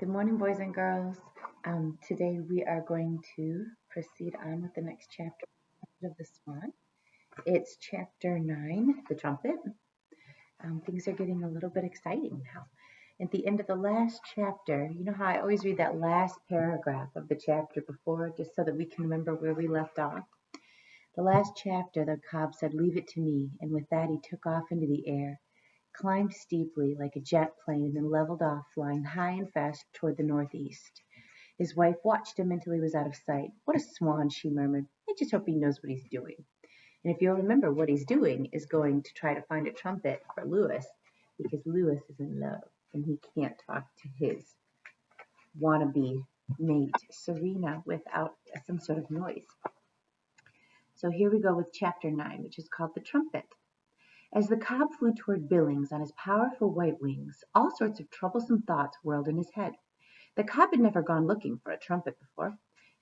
Good morning, boys and girls. Today we are going to proceed on with the next chapter of the Swan. It's chapter 9, the Trumpet. Things are getting a little bit exciting now. At the end of the last chapter, you know how I always read that last paragraph of the chapter before, just so that we can remember where we left off? The last chapter, the cob said, "Leave it to me," and with that he took off into the air, climbed steeply like a jet plane, and then leveled off, flying high and fast toward the northeast. His wife watched him until he was out of sight. "What a swan," she murmured. "I just hope he knows what he's doing." And if you'll remember, what he's doing is going to try to find a trumpet for Lewis, because Lewis is in love and he can't talk to his wannabe mate, Serena, without some sort of noise. So here we go with chapter 9, which is called The Trumpet. As the cob flew toward Billings on his powerful white wings, all sorts of troublesome thoughts whirled in his head. The cob had never gone looking for a trumpet before.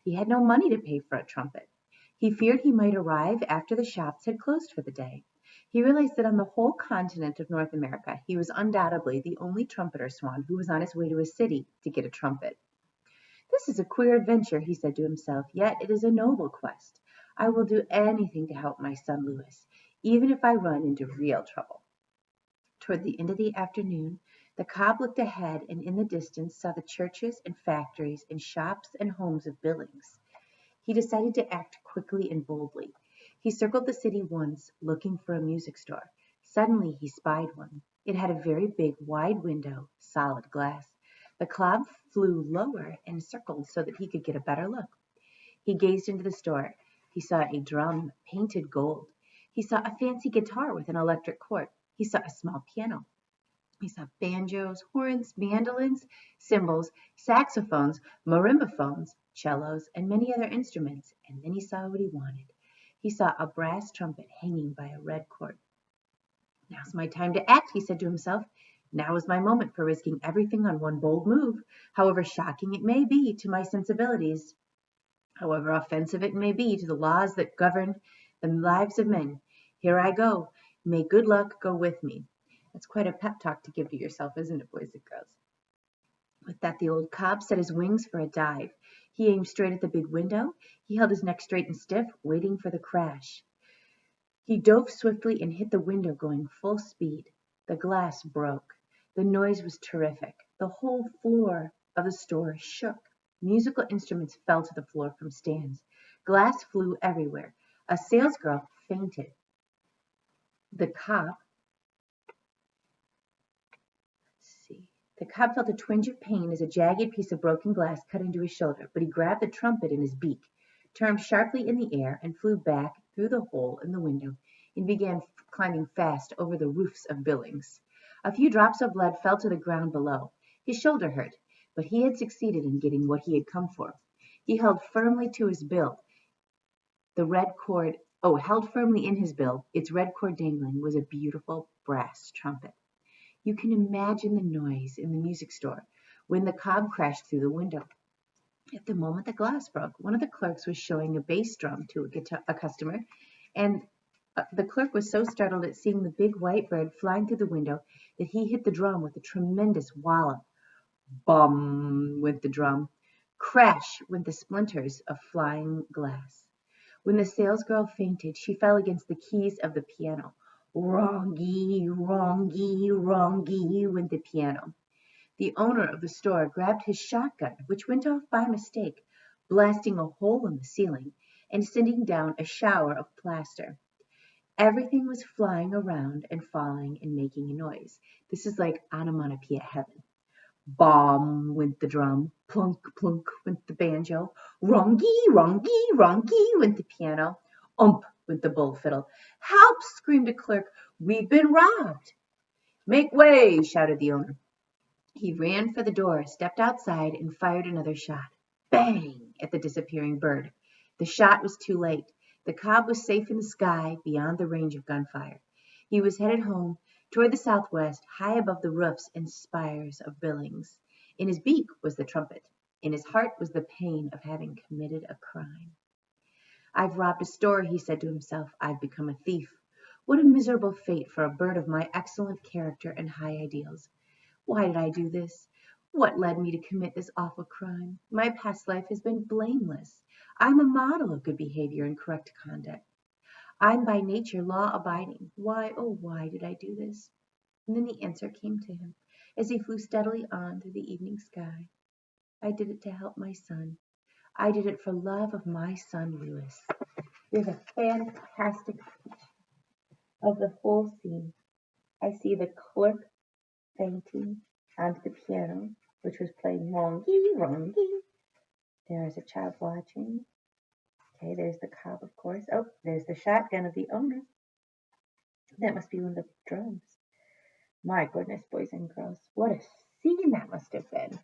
He had no money to pay for a trumpet. He feared he might arrive after the shops had closed for the day. He realized that on the whole continent of North America, he was undoubtedly the only trumpeter swan who was on his way to a city to get a trumpet. "This is a queer adventure," he said to himself, "yet it is a noble quest. I will do anything to help my son Louis, even if I run into real trouble." Toward the end of the afternoon, the cob looked ahead and in the distance saw the churches and factories and shops and homes of Billings. He decided to act quickly and boldly. He circled the city once, looking for a music store. Suddenly he spied one. It had a very big, wide window, solid glass. The cob flew lower and circled so that he could get a better look. He gazed into the store. He saw a drum painted gold. He saw a fancy guitar with an electric cord. He saw a small piano. He saw banjos, horns, mandolins, cymbals, saxophones, marimbaphones, cellos, and many other instruments, and then he saw what he wanted. He saw a brass trumpet hanging by a red cord. "Now's my time to act," he said to himself. "Now is my moment for risking everything on one bold move, however shocking it may be to my sensibilities, however offensive it may be to the laws that govern the lives of men. Here I go. May good luck go with me." That's quite a pep talk to give to yourself, isn't it, boys and girls? With that, the old cob set his wings for a dive. He aimed straight at the big window. He held his neck straight and stiff, waiting for the crash. He dove swiftly and hit the window, going full speed. The glass broke. The noise was terrific. The whole floor of the store shook. Musical instruments fell to the floor from stands. Glass flew everywhere. A salesgirl fainted. The cob The cob felt a twinge of pain as a jagged piece of broken glass cut into his shoulder, but he grabbed the trumpet in his beak, turned sharply in the air, and flew back through the hole in the window and began climbing fast over the roofs of Billings. A few drops of blood fell to the ground below. His shoulder hurt, but he had succeeded in getting what he had come for. He held firmly to his bill. Held firmly in his bill, its red cord dangling, was a beautiful brass trumpet. You can imagine the noise in the music store when the cob crashed through the window. At the moment the glass broke, one of the clerks was showing a bass drum to a customer, and the clerk was so startled at seeing the big white bird flying through the window that he hit the drum with a tremendous wallop. Bum went the drum. Crash went the splinters of flying glass. When the salesgirl fainted, she fell against the keys of the piano. Wrongy, wrongy, wrongy went the piano. The owner of the store grabbed his shotgun, which went off by mistake, blasting a hole in the ceiling and sending down a shower of plaster. Everything was flying around and falling and making a noise. This is like onomatopoeia heaven. Bomb went the drum. Plunk, plunk went the banjo. Wrongy, wrongy, wrongy went the piano. Ump went the bull fiddle. "Help!" screamed a clerk. "We've been robbed!" "Make way!" shouted the owner. He ran for the door, stepped outside, and fired another shot. Bang! At the disappearing bird. The shot was too late. The cob was safe in the sky, beyond the range of gunfire. He was headed home, toward the southwest, high above the roofs and spires of Billings. In his beak was the trumpet. In his heart was the pain of having committed a crime. "I've robbed a store," he said to himself. "I've become a thief. What a miserable fate for a bird of my excellent character and high ideals. Why did I do this? What led me to commit this awful crime? My past life has been blameless. I'm a model of good behavior and correct conduct. I'm by nature law-abiding. Why, oh, why did I do this? And then the answer came to him as he flew steadily on through the evening sky. I did it to help my son. I did it for love of my son, Louis. There's a fantastic of the whole scene. I see the clerk fainting onto the piano, which was playing wrongy, wrongy. There is a child watching. Okay, there's the cob, of course. Oh, there's the shotgun of the owner. That must be one of the drums. My goodness, boys and girls, what a scene that must have been.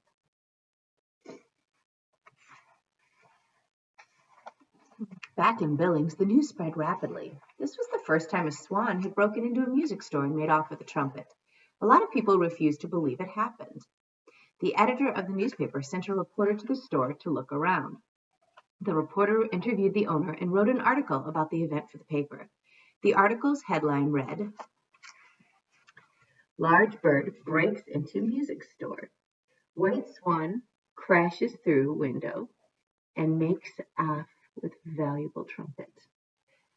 Back in Billings, the news spread rapidly. This was the first time a Swan had broken into a music store and made off with a trumpet. A lot of people refused to believe it happened. The editor of the newspaper sent a reporter to the store to look around. The reporter interviewed the owner and wrote an article about the event for the paper. The article's headline read, "Large bird breaks into music store. White swan crashes through window and makes off with valuable trumpet."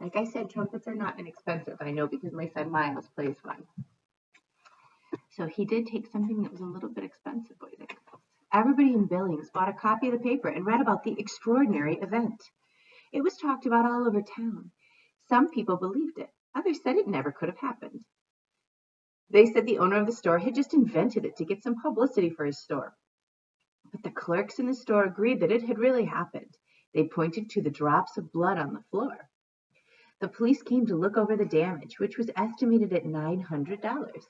Like I said, trumpets are not inexpensive. I know because my son Miles plays one. So he did take something that was a little bit expensive, boys and girls. Everybody in Billings bought a copy of the paper and read about the extraordinary event. It was talked about all over town. Some people believed it. Others said it never could have happened. They said the owner of the store had just invented it to get some publicity for his store. But the clerks in the store agreed that it had really happened. They pointed to the drops of blood on the floor. The police came to look over the damage, which was estimated at $900.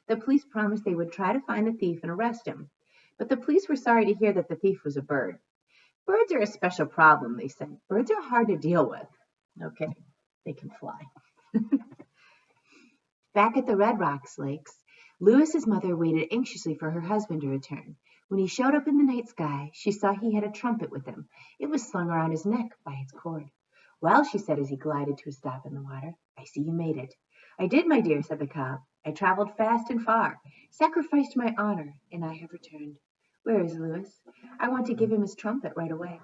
The police promised they would try to find the thief and arrest him. But the police were sorry to hear that the thief was a bird. Birds are a special problem, they said. Birds are hard to deal with. Okay, they can fly. Back at the Red Rocks Lakes, Lewis's mother waited anxiously for her husband to return. When he showed up in the night sky, she saw he had a trumpet with him. It was slung around his neck by its cord. "Well," she said as he glided to a stop in the water, "I see you made it." "I did, my dear," said the cob. "I traveled fast and far, sacrificed my honor, and I have returned. Where is Lewis? I want to give him his trumpet right away.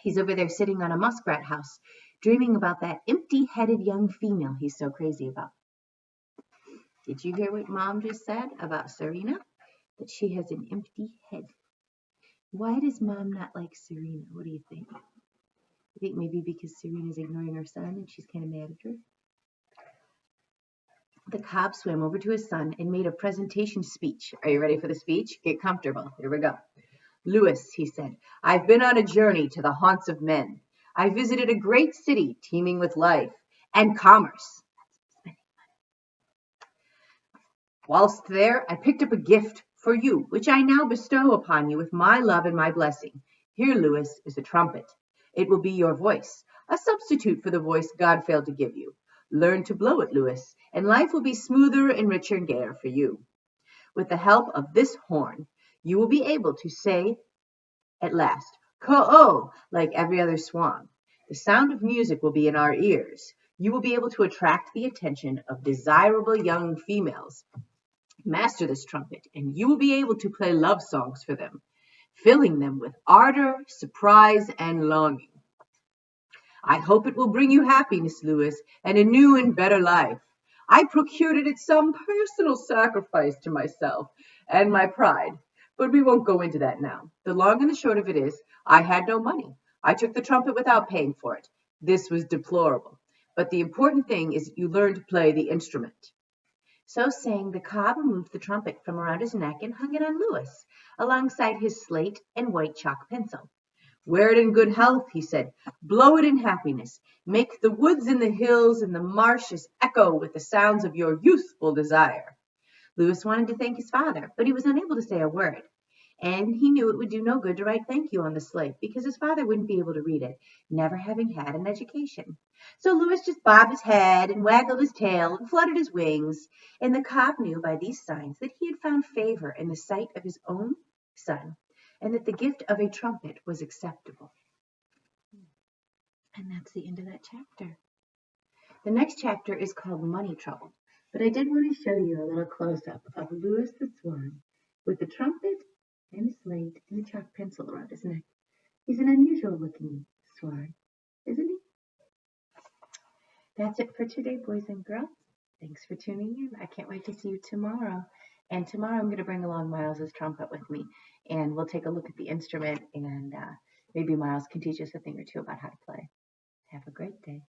He's over there sitting on a muskrat house, dreaming about that empty-headed young female he's so crazy about." Did you hear what Mom just said about Serena? That she has an empty head. Why does Mom not like Serena? What do you think? You think maybe because Serena's ignoring her son and she's kind of mad at her? The cob swam over to his son and made a presentation speech. Are you ready for the speech? Get comfortable. Here we go. "Lewis," he said, "I've been on a journey to the haunts of men. I visited a great city teeming with life and commerce. Whilst there, I picked up a gift for you, which I now bestow upon you with my love and my blessing. Here, Lewis, is a trumpet. It will be your voice, a substitute for the voice God failed to give you. Learn to blow it, Lewis, and life will be smoother and richer and gayer for you. With the help of this horn, you will be able to say at last, 'Ko-oh,' like every other swan. The sound of music will be in our ears. You will be able to attract the attention of desirable young females. Master this trumpet, and you will be able to play love songs for them, filling them with ardor, surprise, and longing. I hope it will bring you happiness, Lewis, and a new and better life. I procured it at some personal sacrifice to myself and my pride, but we won't go into that now. The long and the short of it is, I had no money. I took the trumpet without paying for it. This was deplorable. But the important thing is that you learn to play the instrument." So saying, the cob removed the trumpet from around his neck and hung it on Lewis, alongside his slate and white chalk pencil. "Wear it in good health," he said. "Blow it in happiness. Make the woods and the hills and the marshes echo with the sounds of your youthful desire." Lewis wanted to thank his father, but he was unable to say a word. And he knew it would do no good to write thank you on the slate because his father wouldn't be able to read it, never having had an education. So Lewis just bobbed his head and waggled his tail and fluttered his wings, and the cob knew by these signs that he had found favor in the sight of his own son, and that the gift of a trumpet was acceptable. And that's the end of that chapter. The next chapter is called Money Trouble, but I did want to show you a little close-up of Lewis the Swan with the trumpet and a slate and a chalk pencil around his neck. He's an unusual looking swan, isn't he? That's it for today, boys and girls. Thanks for tuning in. I can't wait to see you tomorrow. And tomorrow I'm going to bring along Miles's trumpet with me, and we'll take a look at the instrument, and maybe Miles can teach us a thing or two about how to play. Have a great day.